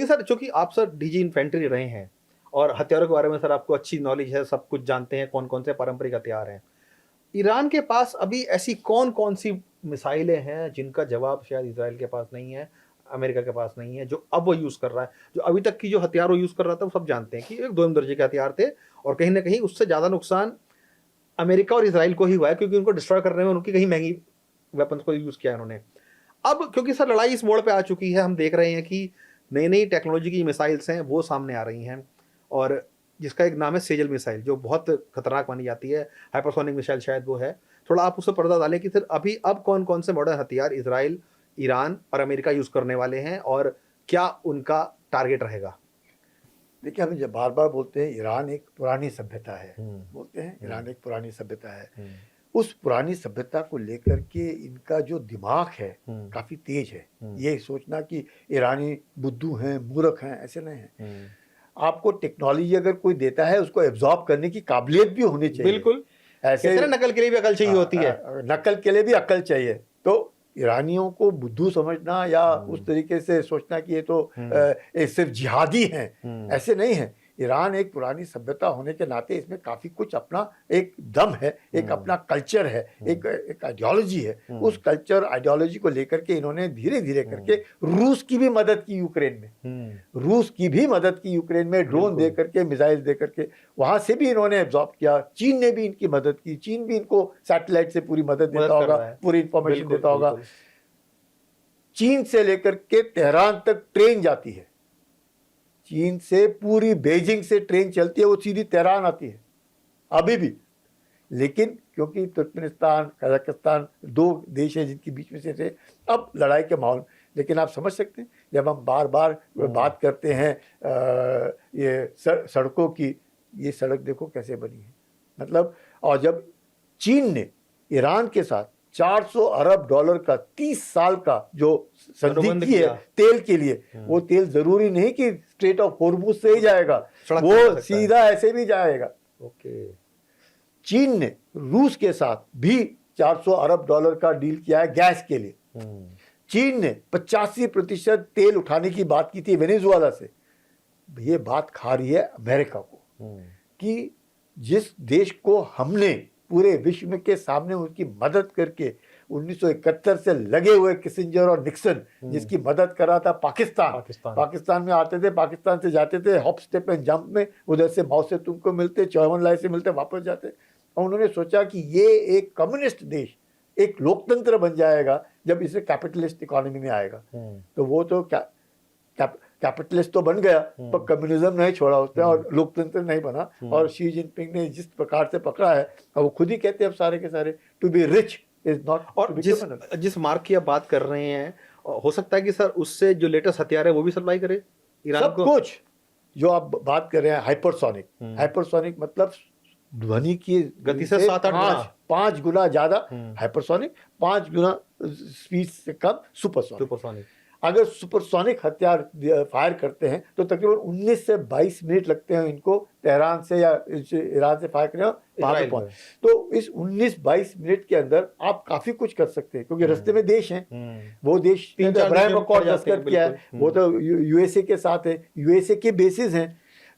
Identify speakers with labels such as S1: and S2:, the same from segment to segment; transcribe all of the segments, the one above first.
S1: देखिए सर, चूँकि आप सर डीजी इन्फेंट्री रहे हैं और हथियारों के बारे में सर आपको अच्छी नॉलेज है, सब कुछ जानते हैं, कौन-कौन से पारंपरिक हथियार हैं। ईरान के पास अभी ऐसी कौन-कौन सी मिसाइलें हैं जिनका जवाब शायद इज़राइल के पास नहीं है, अमेरिका के पास नहीं है, जो अब वो यूज़ कर रहा है? जो अभी तक की जो हथियार वो यूज़ कर रहा था, वो सब जानते हैं कि एक दोयम दर्जे के हथियार थे और कहीं न कहीं उससे ज़्यादा नुकसान अमेरिका और इज़राइल को ही हुआ है, क्योंकि उनको डिस्ट्रॉय करने में उनकी कहीं महँगी वेपन्स को यूज़ किया है उन्होंने। अब क्योंकि सर लड़ाई इस मोड़ पे आ चुकी है, हम देख रहे हैं कि नई-नई टेक्नोलॉजी की मिसाइल्स हैं, वो सामने आ रही हैं और जिसका एक नाम है सेजल मिसाइल, जो बहुत खतरनाक मानी जाती है। हाइपरसोनिक मिसाइल शायद वो है। थोड़ा आप उससे पर्दा डालें कि फिर अभी अब कौन-कौन से मॉडर्न हथियार इज़राइल, ईरान और अमेरिका यूज़ करने वाले हैं और क्या उनका टारगेट रहेगा?
S2: देखिए, हम जब बार-बार बोलते हैं ईरान एक पुरानी सभ्यता है, बोलते हैं ईरान
S1: हुँ।
S2: एक पुरानी सभ्यता है। उस पुरानी सभ्यता को लेकर के इनका जो दिमाग है,
S1: हुँ।
S2: काफ़ी तेज है।
S1: हुँ।
S2: ये सोचना कि ईरानी बुद्धू हैं, मूर्ख हैं, ऐसे नहीं हैं।
S1: हुँ।
S2: आपको टेक्नोलॉजी अगर कोई देता है, उसको एब्ज़ॉर्ब करने की काबिलियत भी होनी चाहिए।
S1: बिल्कुल।
S2: ऐसे
S1: कहते हैं ना, नकल के लिए भी अकल चाहिए होती है।
S2: नकल के लिए भी अक्ल चाहिए। तो ईरानियों को बुद्धू समझना या उस तरीके से सोचना कि ये तो ये सिर्फ जिहादी हैं, ऐसे नहीं है। ईरान एक पुरानी सभ्यता होने के नाते इसमें काफ़ी कुछ अपना एक दम है, एक अपना कल्चर है, एक आइडियोलॉजी है। उस कल्चर आइडियोलॉजी को लेकर के इन्होंने धीरे-धीरे करके रूस की भी मदद की यूक्रेन में। रूस की भी मदद की यूक्रेन में, ड्रोन दे करके, मिसाइल दे करके, वहाँ से भी इन्होंने एब्ज़ॉर्ब किया। चीन ने भी इनकी मदद की। चीन भी इनको सैटेलाइट से पूरी मदद देता
S1: कर
S2: होगा,
S1: रहा है।
S2: पूरी इंफॉर्मेशन
S1: बिल्कुल,
S2: देता होगा।
S1: बिल्कुल।
S2: चीन से लेकर के तेहरान तक ट्रेन जाती है। चीन से पूरी बीजिंग से ट्रेन चलती है, वो सीधी तेहरान आती है, अभी भी। लेकिन क्योंकि तुर्कमेनिस्तान, कजाकिस्तान 2 देश हैं जिनके बीच में से थे, अब लड़ाई के माहौल। लेकिन आप समझ सकते हैं, जब हम बार-बार बात करते हैं ये सड़कों की, ये सड़क देखो कैसे बनी है। मतलब, और जब चीन ने ईरान के साथ $400 अरब का 30 साल का जो संधि
S1: अनुबंध
S2: की है
S1: किया।
S2: तेल के लिए, वो तेल जरूरी नहीं कि स्ट्रेट ऑफ हॉर्मुज से ही जाएगा,
S1: सड़क पे जा
S2: वो
S1: सकता है।
S2: सीधा ऐसे भी जाएगा।
S1: ओके।
S2: चीन ने रूस के साथ भी $400 अरब का डील किया है गैस के लिए। चीन ने 85% तेल उठाने की बात की थी वेनेजुएला से। ये बात खा रही है अमेरिका को कि जिस देश को हमने पूरे विश्व के सामने उनकी मदद करके 1971 से लगे हुए किसिंजर और निक्सन, जिसकी मदद कर रहा था पाकिस्तान में आते थे, पाकिस्तान से जाते थे हॉप स्टेप एंड जंप में, उधर से माओ से तुमको मिलते, चौवन लाई से मिलते, वापस जाते। और उन्होंने सोचा कि ये एक कम्युनिस्ट देश, एक लोकतंत्र बन जाएगा जब इसे कैपिटलिस्ट इकोनॉमी में आएगा। तो वो तो कैपिटलिस्ट तो बन गया, पर कम्युनिज्म नहीं छोड़ा उसने और लोकतंत्र नहीं बना। और शी जिनपिंग ने जिस प्रकार से पकड़ा है, और वो खुद ही कहते हैं अब सारे के सारे, to be rich is not.
S1: और जिस मार्क की आप बात कर रहे हैं, हो सकता है कि सर उससे जो लेटेस्ट हथियार है वो भी सप्लाई करे ईरान
S2: सब
S1: को?
S2: कुछ जो आप बात कर रहे हैं, हाइपरसोनिक मतलब ध्वनि की
S1: गति से 7-8 गुना,
S2: 5 गुना ज्यादा हाइपरसोनिक, 5 गुना स्पीड से कम सुपरसोनिक। अगर सुपरसोनिक हथियार फायर करते हैं तो तकरीबन 19 से 22 मिनट लगते हैं इनको तेहरान से या ईरान से फायर करने वहां पे पहुंच। तो इस 19-22 मिनट के अंदर आप काफी कुछ कर सकते हैं, क्योंकि रास्ते में देश हैं। वो देश अब्राहम अकॉर्ड दस्तखत किया है, वो तो यूएसए के साथ है, यूएसए के बेसिस हैं।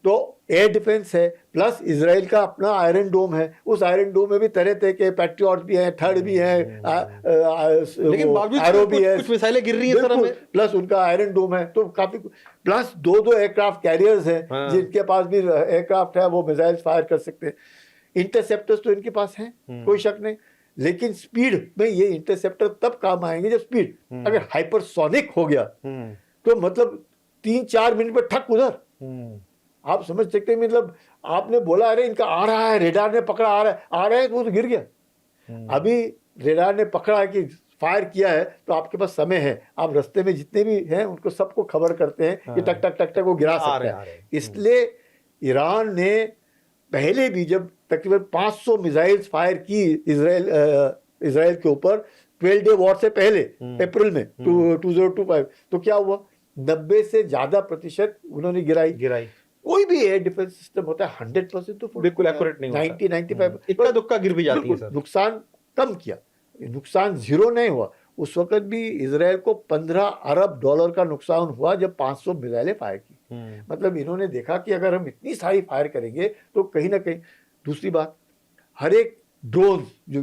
S2: तो एयर डिफेंस है, प्लस इजराइल का अपना आयरन डोम है। उस आयरन डोम में भी तरह तरह के पैट्रियट भी हैं, थर्ड भी हैं,
S1: लेकिन बावजूद कुछ मिसाइलें गिर रही हैं सर हमें।
S2: प्लस उनका आयरन डोम है, तो काफी, प्लस 2 एयरक्राफ्ट कैरियर्स हैं जिनके पास भी एयरक्राफ्ट है, वो मिसाइल फायर कर सकते हैं। इंटरसेप्टर्स तो इनके पास हैं, कोई शक नहीं। लेकिन स्पीड में ये इंटरसेप्टर तब काम आएंगे जब स्पीड, अगर हाइपरसोनिक हो गया तो मतलब 3-4 मिनट में ठक उधर। आप समझ सकते हैं, मतलब आपने बोला अरे इनका आ रहा है, रेडार ने पकड़ा, आ रहा है, वो तो गिर गया। अभी रेडार ने पकड़ा है कि फायर किया है, तो आपके पास समय है, आप रास्ते में जितने भी हैं उनको सबको खबर करते हैं कि टक टक टक टक वो गिरा सकते हैं। इसलिए ईरान ने पहले भी जब तकरीबन 500 मिसाइल्स फायर की इजराइल के ऊपर 12 डे वॉर से पहले, अप्रैल में 2025, तो क्या हुआ, 90 से ज्यादा प्रतिशत उन्होंने गिराई। कोई भी एयर डिफेंस सिस्टम होता है 100% तो
S1: बिल्कुल एक्यूरेट नहीं होता,
S2: 90-95
S1: इक्का दुक्का गिर भी जाती है सर।
S2: नुकसान कम किया, नुकसान जीरो नहीं हुआ। उस वक्त भी इसराइल को 15 अरब डॉलर का नुकसान हुआ जब 500 मिसाइलें फायर की। मतलब इन्होंने देखा कि अगर हम इतनी सारी फायर करेंगे तो कहीं ना कहीं। दूसरी बात, हर एक ड्रोन जो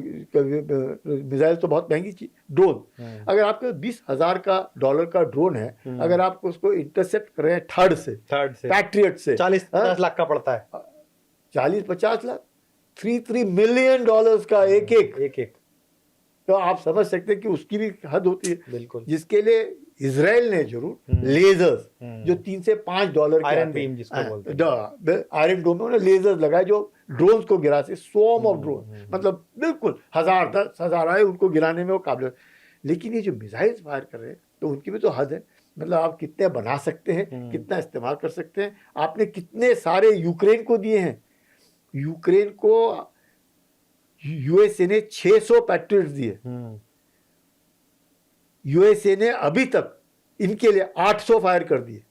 S2: मिसाइल तो बहुत महंगी चीज, ड्रोन अगर आपके 20,000 का डॉलर का ड्रोन है, अगर आप उसको इंटरसेप्ट कर रहे हैं थर्ड से पैट्रियट से
S1: 40-50 लाख का पड़ता है,
S2: 40-50 लाख, $3 मिलियन का एक। तो आप समझ सकते हैं कि उसकी भी हद होती है।
S1: बिल्कुल।
S2: जिसके लिए इसराइल ने जरूर लेजर्स जो $3 से $5 के
S1: आयरन बीम जिसको बोलते हैं,
S2: आयरन डोम में उन्होंने लेजर्स लगाए जो ड्रोन्स को गिरा से, स्वॉर्म ऑफ ड्रोन, मतलब बिल्कुल 1000-10,000 आए उनको गिराने में वो काबिल। लेकिन ये जो मिसाइल्स फायर कर रहे हैं तो उनकी भी तो हद है। मतलब आप कितने बना सकते हैं, कितना इस्तेमाल कर सकते हैं। आपने कितने सारे यूक्रेन को दिए हैं। यूक्रेन को यूएसए ने 600 पैट्रियट्स दिए। यूएसए ने अभी तक इनके लिए 800 फायर कर दिए।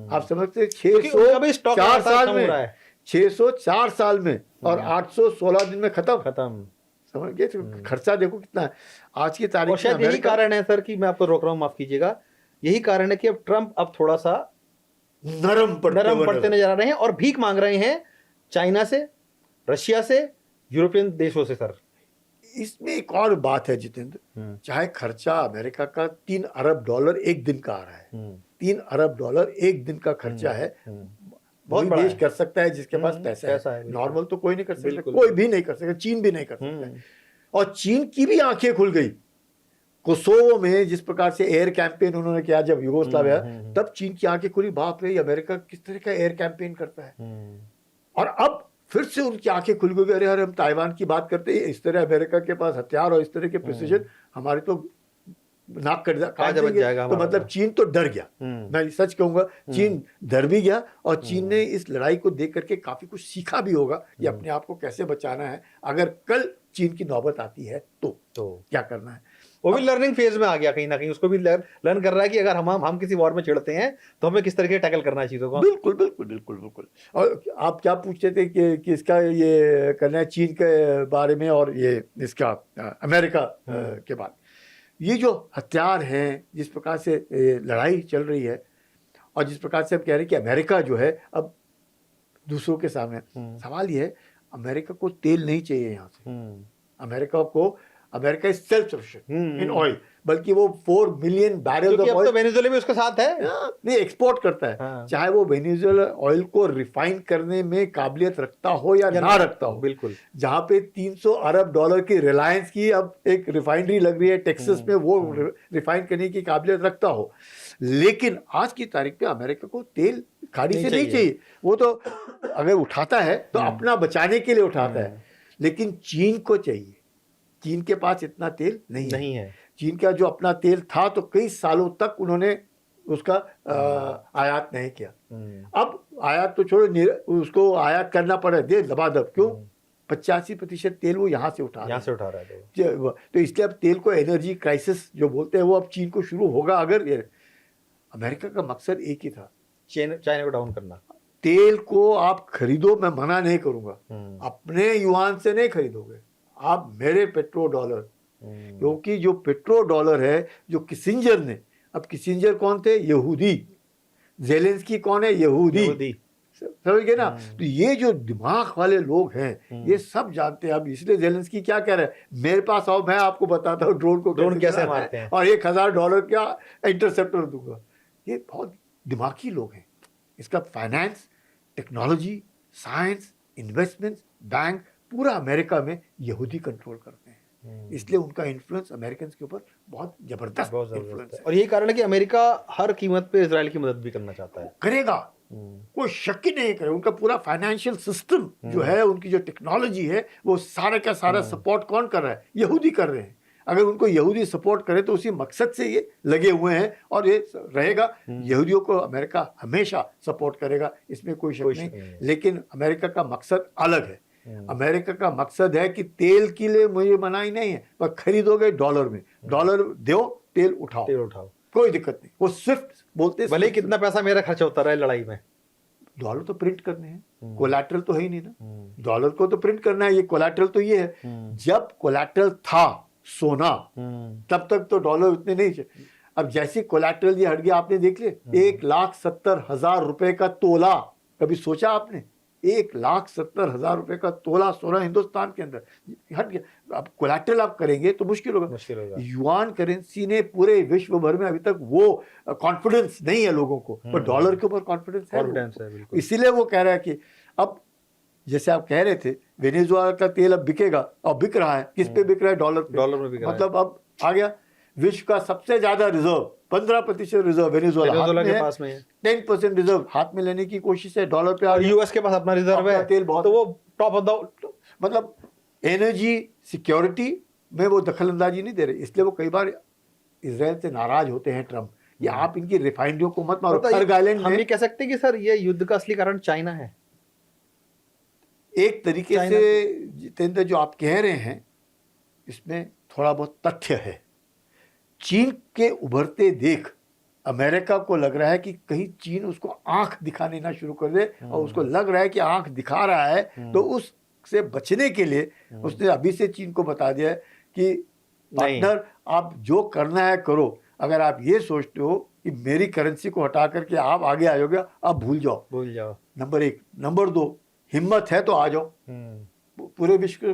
S2: आप समझते हैं 604 साल में, 604 साल में और 816 दिन में खत्म। समझ गए? तो खर्चा देखो कितना है आज की तारीख में।
S1: शायद यही कारण है सर कि मैं आपको रोक रहा हूँ, माफ कीजिएगा, यही कारण है कि अब ट्रंप अब थोड़ा सा नरम पड़ते नजर आ रहे हैं और भीख मांग रहे हैं चाइना से, रशिया से, यूरोपियन देशों से। सर
S2: इसमें एक और बात है जितेंद्र, चाहे खर्चा अमेरिका का $3 अरब एक दिन का आ रहा है, $3 अरब एक दिन का खर्चा है, बहुत देश कर सकता है जिसके पास पैसा है। नॉर्मल तो कोई नहीं कर सकता, कोई भी नहीं कर सकता, चीन भी नहीं कर सकता। और चीन की भी आंखें खुल गई कोसोवो में, जिस प्रकार से एयर कैंपेन उन्होंने किया जब यूगोस्लाविया, तब चीन की आंखें खुली, बाप रे अमेरिका किस तरह का एयर कैंपेन करता है। और अब फिर से उनकी आंखें खुल गई, अरे हम ताइवान की बात करते हैं, इस तरह अमेरिका के पास हथियार और इस तरह के प्रिसिजन, हमारे तो नाक काट देंगे। तो मतलब चीन तो डर गया, मैं सच कहूंगा चीन डर भी गया। और चीन ने इस लड़ाई को देख करके काफी कुछ सीखा भी होगा कि अपने आप को कैसे बचाना है, अगर कल चीन की नौबत आती है तो क्या करना है।
S1: वो भी लर्निंग फेज में आ गया कहीं ना कहीं, उसको भी लर्न कर रहा है कि अगर हम किसी वॉर में चिढ़ते हैं तो हमें किस तरीके टैकल करना है चीजों को।
S2: बिल्कुल बिल्कुल बिल्कुल बिल्कुल। और आप क्या पूछते थे कि इसका ये करना है चीन के बारे में और ये इसका अमेरिका के बाद, ये जो हथियार हैं, जिस प्रकार से लड़ाई चल रही है और जिस प्रकार से हम कह रहे हैं कि अमेरिका जो है अब दूसरों के सामने, सवाल ये है अमेरिका को तेल नहीं चाहिए यहाँ से। America is self sufficient in oil, बल्कि वो 4 मिलियन बैरल ऑफ ऑयल
S1: तो वेनेजुएला भी उसके साथ है,
S2: नहीं एक्सपोर्ट करता है। चाहे वो वेनेजुएला ऑयल को रिफाइन करने में काबिलियत रखता हो या ना रखता हो।
S1: बिल्कुल।
S2: जहाँ पे $300 अरब की रिलायंस की अब एक रिफाइनरी लग रही है टेक्सास में, वो रिफाइन करने की काबिलियत रखता हो, लेकिन आज की तारीख में अमेरिका को तेल खाड़ी से नहीं चाहिए। वो तो अगर उठाता है तो अपना बचाने के लिए उठाता है, लेकिन चीन को चाहिए। चीन के पास इतना तेल नहीं है। चीन का जो अपना तेल था तो कई सालों तक उन्होंने उसका आयात नहीं किया। अब आयात तो छोड़ो, उसको आयात करना पड़े दे दबादब। क्यों? 85% तेल वो यहाँ से उठा रहा है। तो इसलिए अब तेल को एनर्जी क्राइसिस जो बोलते हैं वो अब चीन को शुरू होगा। अगर अमेरिका का मकसद एक ही था,
S1: चाइना को डाउन करना।
S2: तेल को आप खरीदो, मैं मना नहीं करूंगा, अपने युआन से नहीं खरीदोगे आप, मेरे पेट्रो डॉलर। क्योंकि जो पेट्रो डॉलर है जो किसिंजर ने, अब किसिंजर कौन थे? यहूदी। ज़ेलेंस्की कौन है? यहूदी। समझ गए ना? तो ये जो दिमाग वाले लोग हैं ये सब जानते हैं। अब इसलिए ज़ेलेंस्की क्या कह रहे हैं, मेरे पास आओ, मैं आपको बताता हूँ ड्रोन कैसे मारते हैं और $1,000 का इंटरसेप्टर दूंगा। ये बहुत दिमागी लोग हैं। इसका finance, technology, science, investments, bank, पूरा अमेरिका में यहूदी कंट्रोल करते हैं। इसलिए उनका इन्फ्लुएंस अमेरिकन के ऊपर बहुत जबरदस्त इन्फ्लुएंस है।
S1: और यही कारण है कि अमेरिका हर कीमत पे इजराइल की मदद भी करना चाहता है।
S2: करेगा, कोई शक ही नहीं करे। उनका पूरा फाइनेंशियल सिस्टम जो है, उनकी जो टेक्नोलॉजी है, वो सारे का सारा सपोर्ट कौन कर रहा है? यहूदी कर रहे हैं। अगर उनको यहूदी सपोर्ट करे तो उसी मकसद से ये लगे हुए हैं और ये रहेगा। यहूदियों को अमेरिका हमेशा सपोर्ट करेगा, इसमें कोई शक नहीं। लेकिन अमेरिका का मकसद अलग है। अमेरिका का मकसद है कि तेल के लिए मुझे मनाही नहीं है, पर खरीदोगे डॉलर में, डॉलर दो, तेल उठाओ, कोई दिक्कत नहीं। वो स्विफ्ट बोलते,
S1: भले कितना पैसा मेरा खर्च होता रहा है लड़ाई में,
S2: डॉलर तो प्रिंट करने हैं, कोलैटरल तो है ही नहीं ना। डॉलर को तो प्रिंट करना है, ये कोलैटरल तो ये है। जब कोलैटरल था सोना, तब तक तो डॉलर उतने नहीं थे। अब जैसी कोलैटरल ये हट गया, आपने देख लिया 1,70,000 रुपए का तोला। कभी सोचा आपने 1,70,000 रुपए का तोला सोना हिंदुस्तान के अंदर हट गया। अब कोलैटरल आप करेंगे तो मुश्किल होगा। युआन करेंसी ने पूरे विश्व भर में अभी तक वो कॉन्फिडेंस नहीं है लोगों को, पर डॉलर के ऊपर कॉन्फिडेंस है। इसीलिए वो कह रहा है कि अब जैसे आप कह रहे थे वेनेजुएला का तेल अब बिकेगा, और बिक रहा है। किस पे बिक रहा है? डॉलर पे।
S1: डॉलर में बिक रहा है।
S2: मतलब अब आ गया विश्व का सबसे ज्यादा रिजर्व, 15% रिजर्व वेनेजुएला के पास में है। 10% रिजर्व हाथ में लेने की कोशिश है, डॉलर पे।
S1: और यूएस के पास अपना रिजर्व है,
S2: तेल बहुत,
S1: तो वो टॉप ऑफ द,
S2: मतलब एनर्जी सिक्योरिटी में वो दखल अंदाजी नहीं दे रहे। इसलिए वो कई बार इजराइल से नाराज होते हैं ट्रम्प, या आप इनकी रिफाइनरियों को मत मारो। कर्ग आइलैंड
S1: हम ये कह सकते हैं कि सर ये युद्ध का असली कारण चाइना है
S2: एक तरीके से। जितेंद्र, जो आप कह रहे हैं इसमें थोड़ा बहुत तथ्य है। चीन के उभरते देख अमेरिका को लग रहा है कि कहीं चीन उसको आंख दिखाने ना शुरू कर दे, और उसको लग रहा है कि आंख दिखा रहा है, तो उससे बचने के लिए उसने अभी से चीन को बता दिया है कि पार्टनर, आप जो करना है करो। अगर आप ये सोचते हो कि मेरी करेंसी को हटा करके आप आगे आयोगे, आप भूल जाओ। नंबर 1। नंबर 2, हिम्मत है तो आ जाओ। पूरे विश्व,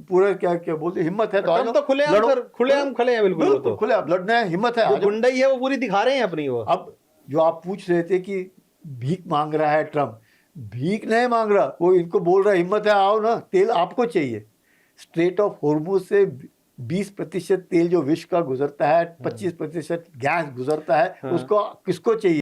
S2: पूरे क्या बोलते, हिम्मत है तो आ जाओ।
S1: तो खुलेआम खड़े हैं, बिल्कुल
S2: खुलेआम लड़ना है, हिम्मत है,
S1: गुंडाई है वो पूरी दिखा रहे हैं अपनी वो।
S2: अब जो आप पूछ रहे थे कि भीख मांग रहा है ट्रम्प, भीख नहीं मांग रहा, वो इनको बोल रहा है हिम्मत है आओ ना, तेल आपको चाहिए। स्ट्रेट ऑफ हॉर्मुज से 20% तेल जो विश्व का गुजरता है, 25% गैस गुजरता है, उसको किसको चाहिए?